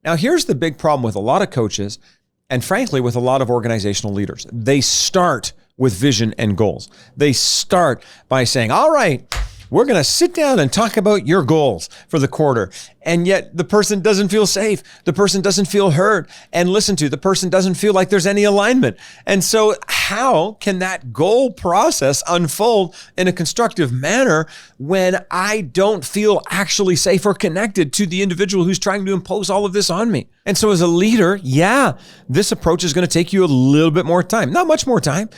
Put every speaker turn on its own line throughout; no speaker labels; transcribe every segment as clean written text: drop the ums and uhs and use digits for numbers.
Now, here's the big problem with a lot of coaches, and frankly, with a lot of organizational leaders. They start with vision and goals. They start by saying, all right, we're going to sit down and talk about your goals for the quarter. And yet the person doesn't feel safe. The person doesn't feel heard and listened to. The person doesn't feel like there's any alignment. And so how can that goal process unfold in a constructive manner when I don't feel actually safe or connected to the individual who's trying to impose all of this on me? And so as a leader, this approach is going to take you a little bit more time, not much more time,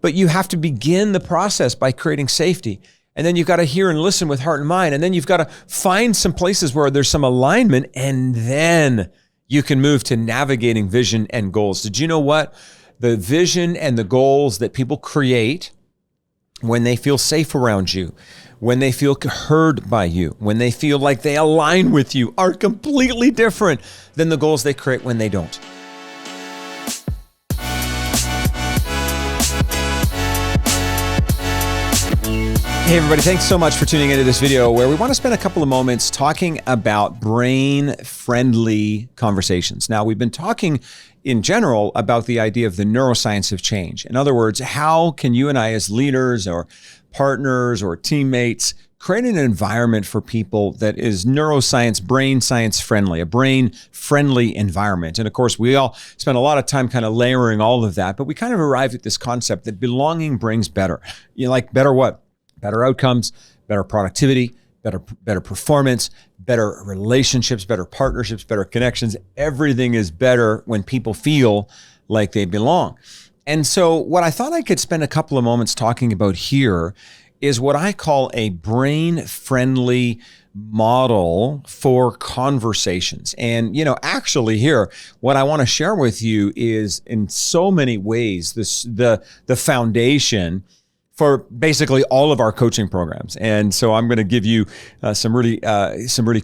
but you have to begin the process by creating safety. And then you've got to hear and listen with heart and mind. And then you've got to find some places where there's some alignment. And then you can move to navigating vision and goals. Did you know what? The vision and the goals that people create when they feel safe around you, when they feel heard by you, when they feel like they align with you, are completely different than the goals they create when they don't. Hey everybody, thanks so much for tuning into this video where we want to spend a couple of moments talking about brain-friendly conversations. Now, we've been talking in general about the idea of the neuroscience of change. In other words, how can you and I as leaders or partners or teammates create an environment for people that is neuroscience, brain science friendly, a brain-friendly environment. And of course, we all spend a lot of time kind of layering all of that, but we kind of arrived at this concept that belonging brings better. Better what? Better outcomes, better productivity, better performance, better relationships, better partnerships, better connections. Everything is better when people feel like they belong. And so what I thought I could spend a couple of moments talking about here is what I call a brain-friendly model for conversations. And, actually here, what I want to share with you is in so many ways, the foundation for basically all of our coaching programs. And so I'm going to give you some really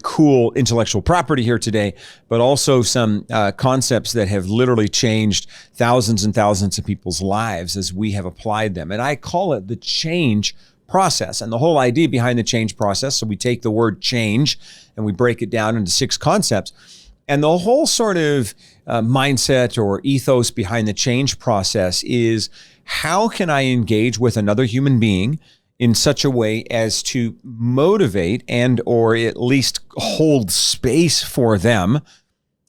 cool intellectual property here today, but also some concepts that have literally changed thousands and thousands of people's lives as we have applied them. And I call it the change process. And the whole idea behind the change process, so we take the word change and we break it down into 6 concepts. And the whole sort of mindset or ethos behind the change process is, how can I engage with another human being in such a way as to motivate and or at least hold space for them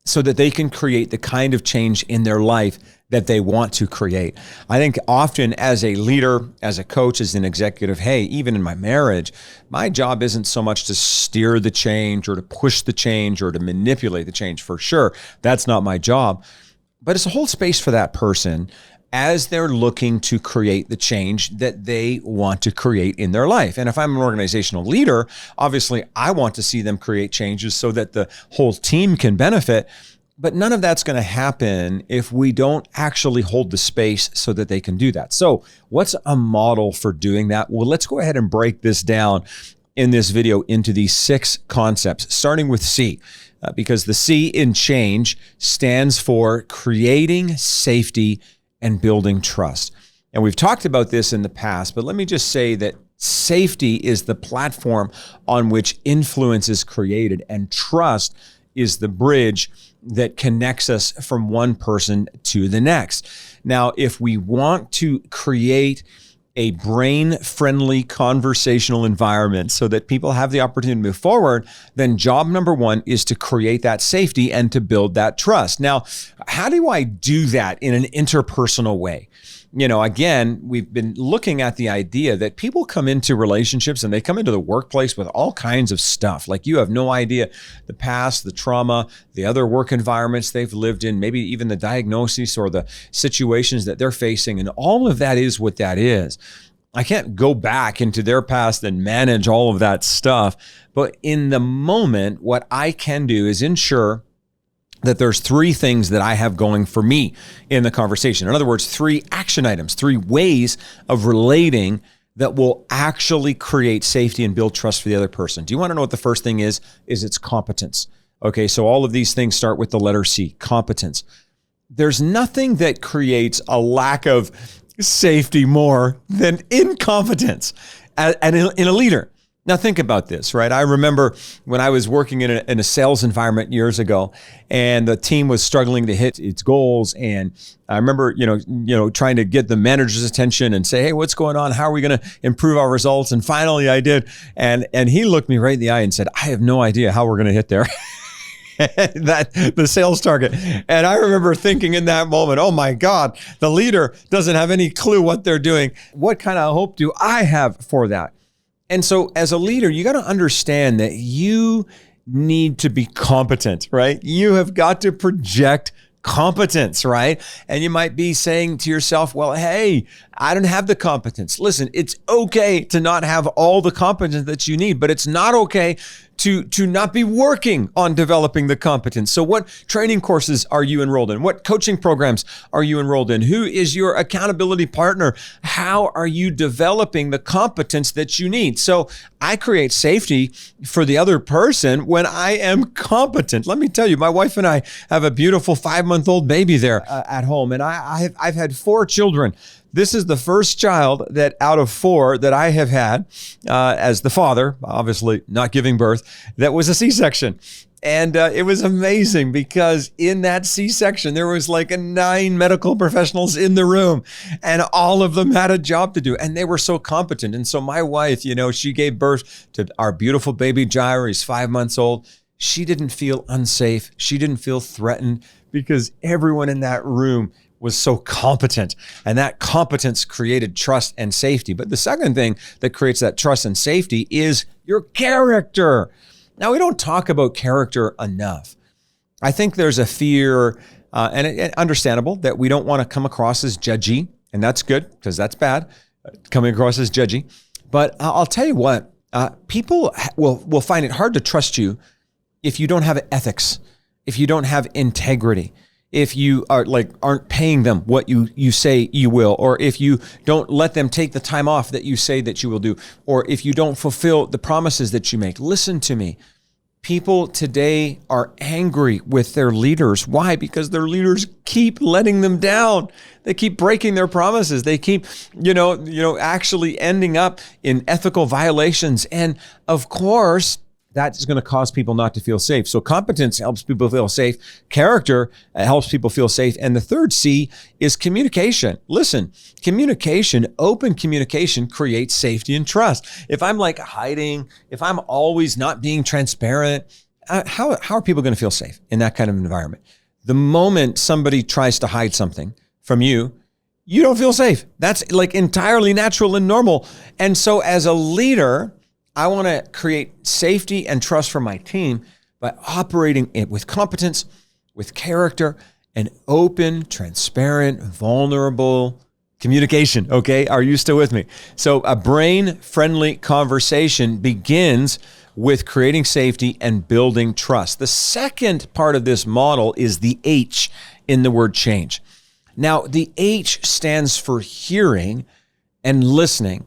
so that they can create the kind of change in their life that they want to create? I think often as a leader, as a coach, as an executive, even in my marriage, my job isn't so much to steer the change or to push the change or to manipulate the change, for sure. That's not my job. But it's to hold space for that person as they're looking to create the change that they want to create in their life. And if I'm an organizational leader, obviously I want to see them create changes so that the whole team can benefit. But none of that's going to happen if we don't actually hold the space so that they can do that. So what's a model for doing that? Well, let's go ahead and break this down in this video into these 6 concepts, starting with C, because the C in change stands for creating safety and building trust. And we've talked about this in the past, but let me just say that safety is the platform on which influence is created, and trust is the bridge that connects us from one person to the next. Now, if we want to create a brain-friendly conversational environment so that people have the opportunity to move forward, then job number 1 is to create that safety and to build that trust. Now, how do I do that in an interpersonal way? Again, we've been looking at the idea that people come into relationships and they come into the workplace with all kinds of stuff. Like, you have no idea the past, the trauma, the other work environments they've lived in, maybe even the diagnosis or the situations that they're facing. And all of that is what that is. I can't go back into their past and manage all of that stuff. But in the moment, what I can do is ensure that there's 3 things that I have going for me in the conversation. In other words, 3 action items, 3 ways of relating that will actually create safety and build trust for the other person. Do you want to know what the first thing is? It's competence. Okay, so all of these things start with the letter C, competence. There's nothing that creates a lack of safety more than incompetence in a leader. Now think about this, right? I remember when I was working in a sales environment years ago, and the team was struggling to hit its goals. And I remember, trying to get the manager's attention and say, "Hey, what's going on? How are we going to improve our results?" And finally, I did. And he looked me right in the eye and said, "I have no idea how we're going to hit there." The sales target. And I remember thinking in that moment, oh my God, the leader doesn't have any clue what they're doing. What kind of hope do I have for that? And so as a leader, you got to understand that you need to be competent, right? You have got to project competence, right? And you might be saying to yourself, well, hey, I don't have the competence. Listen, it's okay to not have all the competence that you need, but it's not okay to not be working on developing the competence. So what training courses are you enrolled in? What coaching programs are you enrolled in? Who is your accountability partner? How are you developing the competence that you need? So I create safety for the other person when I am competent. Let me tell you, my wife and I have a beautiful 5-month-old baby there at home, and I've had 4 children. This is the first child that out of 4 that I have had as the father, obviously not giving birth, that was a C-section. And it was amazing because in that C-section, there was like 9 medical professionals in the room, and all of them had a job to do, and they were so competent. And so my wife, she gave birth to our beautiful baby Jair. He's 5 months old. She didn't feel unsafe. She didn't feel threatened because everyone in that room was so competent, and that competence created trust and safety. But the second thing that creates that trust and safety is your character. Now, we don't talk about character enough. I think there's a fear, and understandable, that we don't want to come across as judgy, and that's good because that's bad, coming across as judgy. But I'll tell you what, people will find it hard to trust you if you don't have ethics, if you don't have integrity, if you aren't paying them what you say you will, or if you don't let them take the time off that you say that you will do, or if you don't fulfill the promises that you make. Listen to me. People today are angry with their leaders. Why? Because their leaders keep letting them down. They keep breaking their promises. They keep, actually ending up in ethical violations. And of course, that is going to cause people not to feel safe. So competence helps people feel safe. Character helps people feel safe. And the third C is communication. Listen, communication, open communication creates safety and trust. If I'm hiding, if I'm always not being transparent, how are people going to feel safe in that kind of environment? The moment somebody tries to hide something from you, you don't feel safe. That's entirely natural and normal. And so as a leader, I want to create safety and trust for my team by operating it with competence, with character, and open, transparent, vulnerable communication. Okay, are you still with me? So a brain-friendly conversation begins with creating safety and building trust. The second part of this model is the H in the word change. Now, the H stands for hearing and listening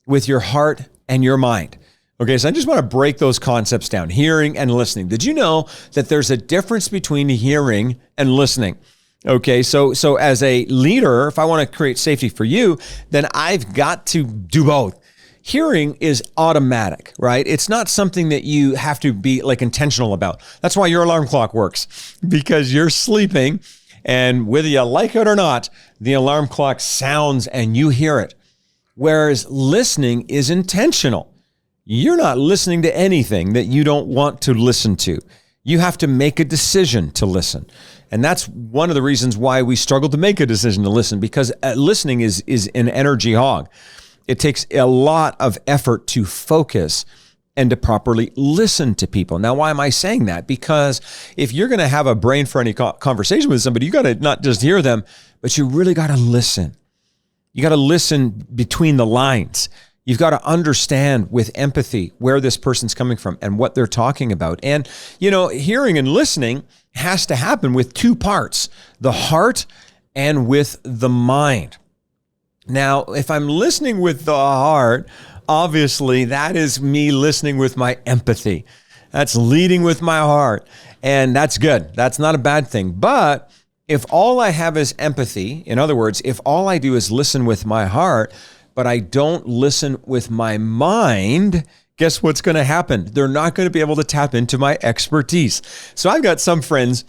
with your heart and your mind. Okay, so I just want to break those concepts down, hearing and listening. Did you know that there's a difference between hearing and listening? Okay, so as a leader, if I want to create safety for you, then I've got to do both. Hearing is automatic, right? It's not something that you have to be intentional about. That's why your alarm clock works, because you're sleeping, and whether you like it or not, the alarm clock sounds and you hear it. Whereas listening is intentional. You're not listening to anything that you don't want to listen to. You have to make a decision to listen. And that's one of the reasons why we struggle to make a decision to listen, because listening is an energy hog. It takes a lot of effort to focus and to properly listen to people. Now, why am I saying that? Because if you're going to have a brain-friendly conversation with somebody, you got to not just hear them, but you really got to listen. You got to listen between the lines. You've got to understand with empathy where this person's coming from and what they're talking about. And, hearing and listening has to happen with 2 parts, the heart and with the mind. Now, if I'm listening with the heart, obviously that is me listening with my empathy. That's leading with my heart. And that's good. That's not a bad thing. But if all I have is empathy, in other words, if all I do is listen with my heart, but I don't listen with my mind, guess what's going to happen? They're not going to be able to tap into my expertise. So I've got some friends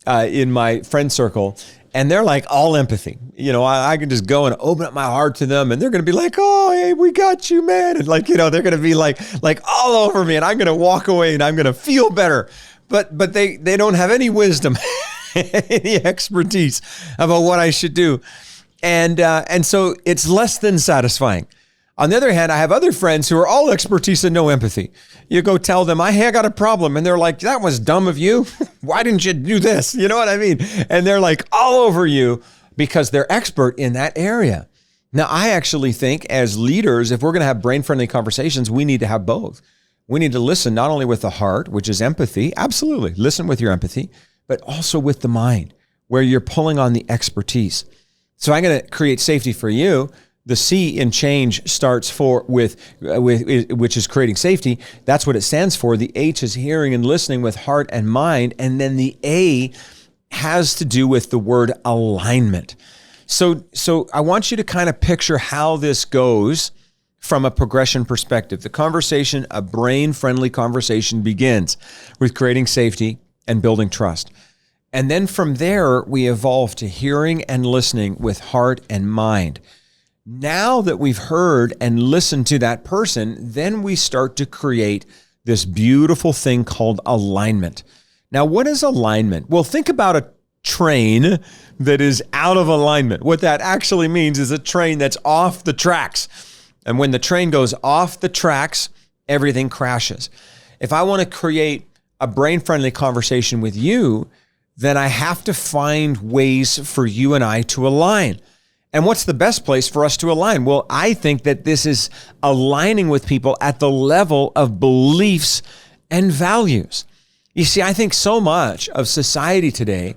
in my friend circle, and they're like all empathy. I can just go and open up my heart to them, and they're going to be like, "Oh, hey, we got you, man." And they're going to be like all over me, and I'm going to walk away and I'm going to feel better. But they don't have any wisdom, any expertise about what I should do. And so it's less than satisfying. On the other hand, I have other friends who are all expertise and no empathy. You go tell them, hey, I got a problem. And they're like, that was dumb of you. Why didn't you do this? You know what I mean? And they're like all over you because they're expert in that area. Now, I actually think as leaders, if we're going to have brain-friendly conversations, we need to have both. We need to listen not only with the heart, which is empathy. Absolutely. Listen with your empathy, but also with the mind, where you're pulling on the expertise. So I'm going to create safety for you. The C in change starts with which is creating safety. That's what it stands for. The H is hearing and listening with heart and mind. And then the A has to do with the word alignment. So I want you to kind of picture how this goes from a progression perspective. The conversation, a brain-friendly conversation, begins with creating safety and building trust. And then from there, we evolve to hearing and listening with heart and mind. Now that we've heard and listened to that person, then we start to create this beautiful thing called alignment. Now, what is alignment? Well, think about a train that is out of alignment. What that actually means is a train that's off the tracks. And when the train goes off the tracks, everything crashes. If I want to create a brain-friendly conversation with you, then I have to find ways for you and I to align. And what's the best place for us to align? Well, I think that this is aligning with people at the level of beliefs and values. You see, I think so much of society today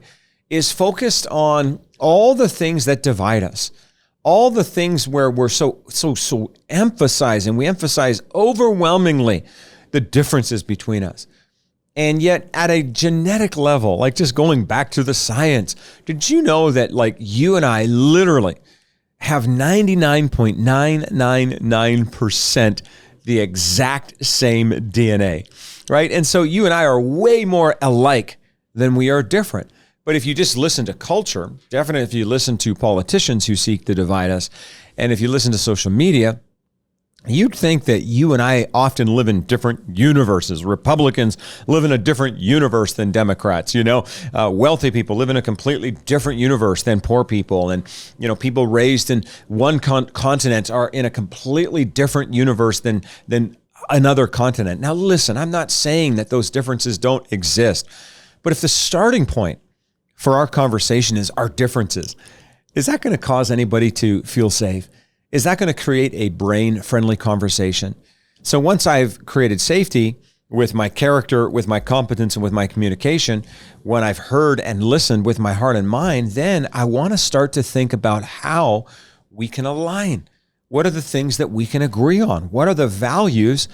is focused on all the things that divide us, all the things where we're so emphasizing, we emphasize overwhelmingly the differences between us. And yet at a genetic level, like just going back to the science, did you know that like you and I literally have 99.999% the exact same DNA, right? And so you and I are way more alike than we are different. But if you just listen to culture, definitely if you listen to politicians who seek to divide us, and if you listen to social media, you'd think that you and I often live in different universes. Republicans live in a different universe than Democrats. Wealthy people live in a completely different universe than poor people. And, people raised in one continent are in a completely different universe than another continent. Now, listen, I'm not saying that those differences don't exist. But if the starting point for our conversation is our differences, is that going to cause anybody to feel safe? Is that going to create a brain-friendly conversation? So once I've created safety with my character, with my competence, and with my communication, when I've heard and listened with my heart and mind, then I want to start to think about how we can align. What are the things that we can agree on? What are the values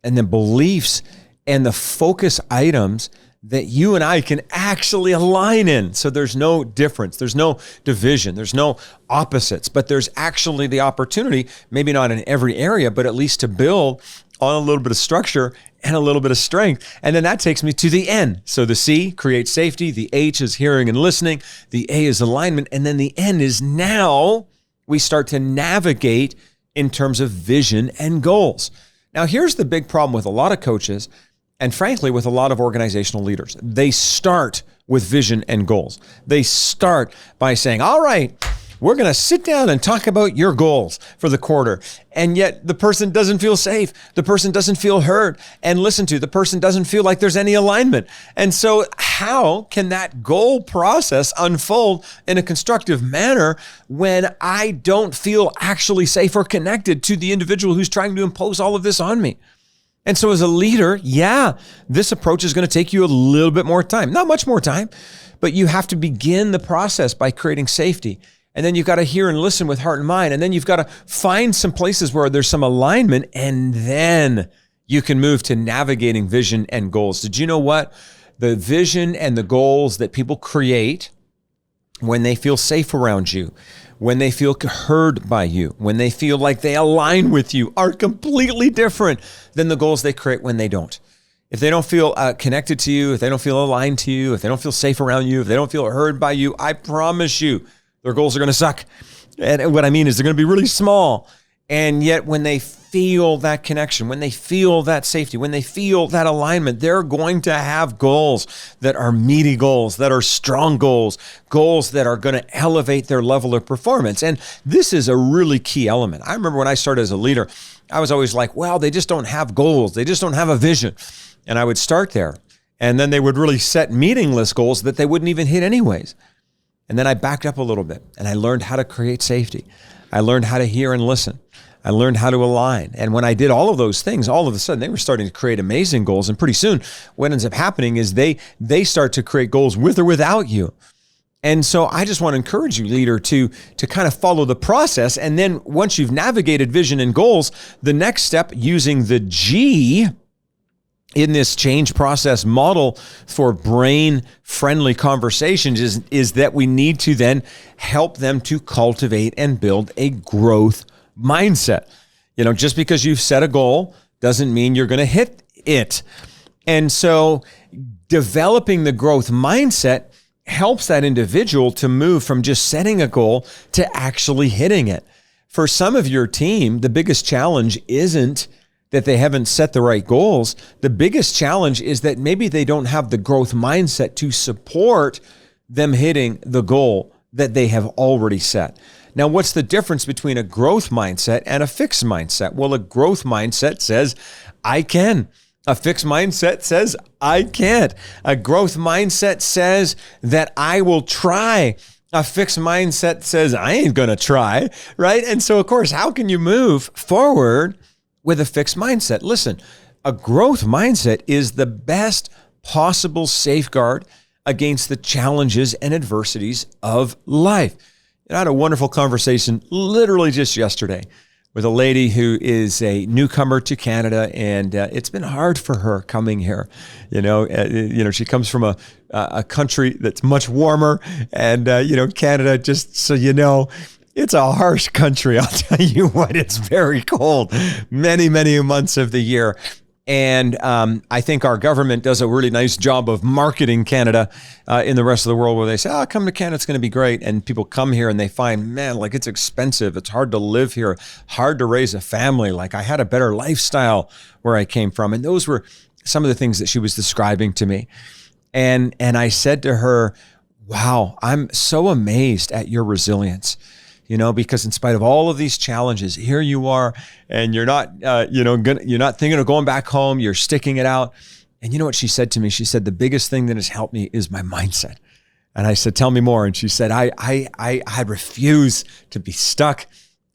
and the beliefs and the focus items that you and I can actually align in? So there's no difference, there's no division, there's no opposites, but there's actually the opportunity, maybe not in every area, but at least to build on a little bit of structure and a little bit of strength. And then that takes me to the N. So the C creates safety, the H is hearing and listening, the A is alignment, and then the N is now we start to navigate in terms of vision and goals. Now, here's the big problem with a lot of coaches, and frankly, with a lot of organizational leaders. They start with vision and goals. They start by saying, all right, we're going to sit down and talk about your goals for the quarter. And yet the person doesn't feel safe. The person doesn't feel heard and listened to. The person doesn't feel like there's any alignment. And so how can that goal process unfold in a constructive manner when I don't feel actually safe or connected to the individual who's trying to impose all of this on me? And so as a leader, this approach is going to take you a little bit more time, not much more time, but you have to begin the process by creating safety. And then you've got to hear and listen with heart and mind. And then you've got to find some places where there's some alignment, and then you can move to navigating vision and goals. Did you know what? The vision and the goals that people create when they feel safe around you, when they feel heard by you, when they feel like they align with you, are completely different than the goals they create when they don't. If they don't feel connected to you, if they don't feel aligned to you, if they don't feel safe around you, if they don't feel heard by you, I promise you, their goals are going to suck. And what I mean is they're going to be really small. And yet when they feel that connection, when they feel that safety, when they feel that alignment, they're going to have goals that are meaty goals, that are strong goals, goals that are going to elevate their level of performance. And this is a really key element. I remember when I started as a leader, I was always like, well, they just don't have goals. They just don't have a vision. And I would start there. And then they would really set meaningless goals that they wouldn't even hit anyways. And then I backed up a little bit and I learned how to create safety. I learned how to hear and listen. I learned how to align. And when I did all of those things, all of a sudden they were starting to create amazing goals. And pretty soon what ends up happening is they start to create goals with or without you. And so I just want to encourage you, leader, to kind of follow the process. And then once you've navigated vision and goals, the next step using the G in this change process model for brain-friendly conversations is that we need to then help them to cultivate and build a growth mindset. Just because you've set a goal doesn't mean you're going to hit it. And so developing the growth mindset helps that individual to move from just setting a goal to actually hitting it. For some of your team, the biggest challenge isn't that they haven't set the right goals. The biggest challenge is that maybe they don't have the growth mindset to support them hitting the goal that they have already set. Now, what's the difference between a growth mindset and a fixed mindset? Well, a growth mindset says, I can. A fixed mindset says, I can't. A growth mindset says that I will try. A fixed mindset says, I ain't going to try, right? And so, of course, how can you move forward with a fixed mindset? Listen, a growth mindset is the best possible safeguard against the challenges and adversities of life. I had a wonderful conversation literally just yesterday with a lady who is a newcomer to Canada, and it's been hard for her coming here. She comes from a country that's much warmer, and Canada, just so you know, it's a harsh country. I'll tell you what, it's very cold many, many months of the year. And I think our government does a really nice job of marketing Canada in the rest of the world, where they say, come to Canada, it's going to be great. And people come here and they find, man, like it's expensive. It's hard to live here, hard to raise a family. Like I had a better lifestyle where I came from. And those were some of the things that she was describing to me. And I said to her, wow, I'm so amazed at your resilience. Because in spite of all of these challenges, here you are, and you're not, you're not thinking of going back home. You're sticking it out. And you know what she said to me? She said, the biggest thing that has helped me is my mindset. And I said, tell me more. And she said, I refuse to be stuck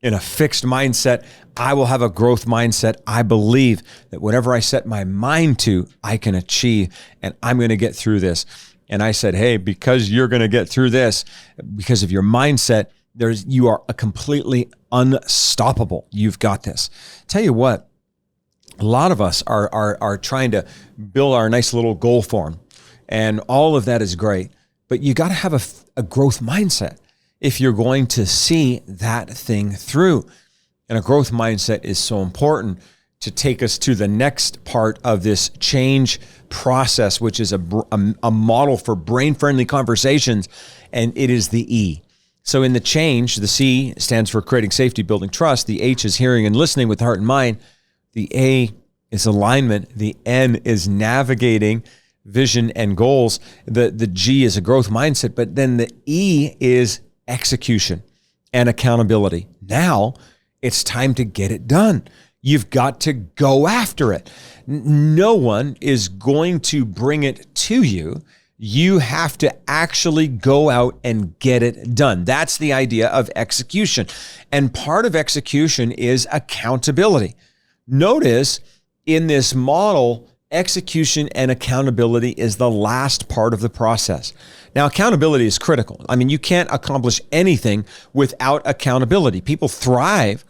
in a fixed mindset. I will have a growth mindset. I believe that whatever I set my mind to, I can achieve, and I'm going to get through this. And I said, hey, because you're going to get through this, because of your mindset, you are a completely unstoppable. You've got this. Tell you what, a lot of us are trying to build our nice little goal form, and all of that is great, but you got to have a growth mindset if you're going to see that thing through. And a growth mindset is so important to take us to the next part of this change process, which is a model for brain-friendly conversations, and it is the E. So in the change, the C stands for creating safety, building trust. The H is hearing and listening with heart and mind. The A is alignment. The N is navigating vision and goals. The G is a growth mindset, but then the E is execution and accountability. Now it's time to get it done. You've got to go after it. No one is going to bring it to you. You have to actually go out and get it done. That's the idea of execution. And part of execution is accountability. Notice in this model, execution and accountability is the last part of the process. Now, accountability is critical. I mean, you can't accomplish anything without accountability. People thrive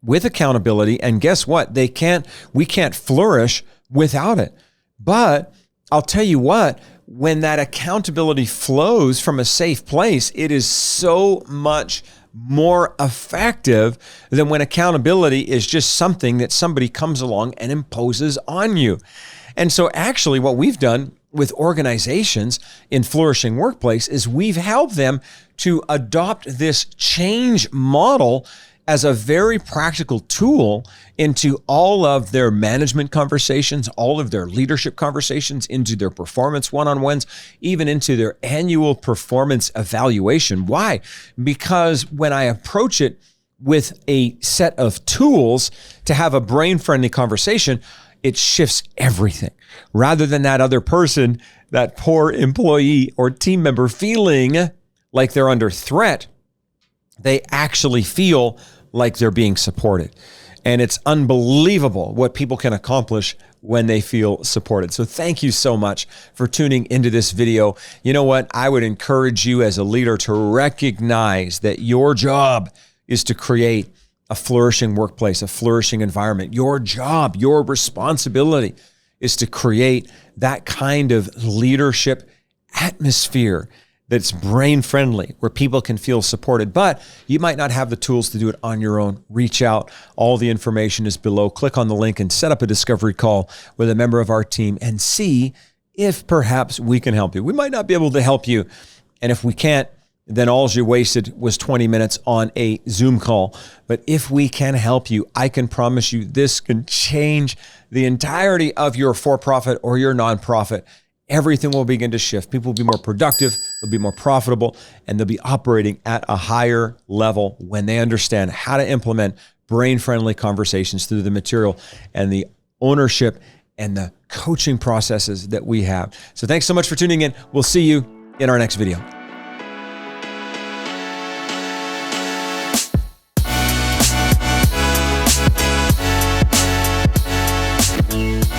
with accountability, and guess what? We can't flourish without it. But I'll tell you what, when that accountability flows from a safe place, it is so much more effective than when accountability is just something that somebody comes along and imposes on you. And so actually what we've done with organizations in Flourishing Workplace is we've helped them to adopt this change model as a very practical tool into all of their management conversations, all of their leadership conversations, into their performance one-on-ones, even into their annual performance evaluation. Why? Because when I approach it with a set of tools to have a brain-friendly conversation, it shifts everything. Rather than that other person, that poor employee or team member feeling like they're under threat, they actually feel like they're being supported. And it's unbelievable what people can accomplish when they feel supported. So thank you so much for tuning into this video. You know what? I would encourage you as a leader to recognize that your job is to create a flourishing workplace, a flourishing environment. Your job, your responsibility is to create that kind of leadership atmosphere that's brain friendly, where people can feel supported, but you might not have the tools to do it on your own. Reach out. All the information is below. Click on the link and set up a discovery call with a member of our team and see if perhaps we can help you. We might not be able to help you. And if we can't, then all you wasted was 20 minutes on a Zoom call. But if we can help you, I can promise you this can change the entirety of your for-profit or your nonprofit. Everything will begin to shift. People will be more productive, they'll be more profitable, and they'll be operating at a higher level when they understand how to implement brain-friendly conversations through the material and the ownership and the coaching processes that we have. So thanks so much for tuning in. We'll see you in our next video.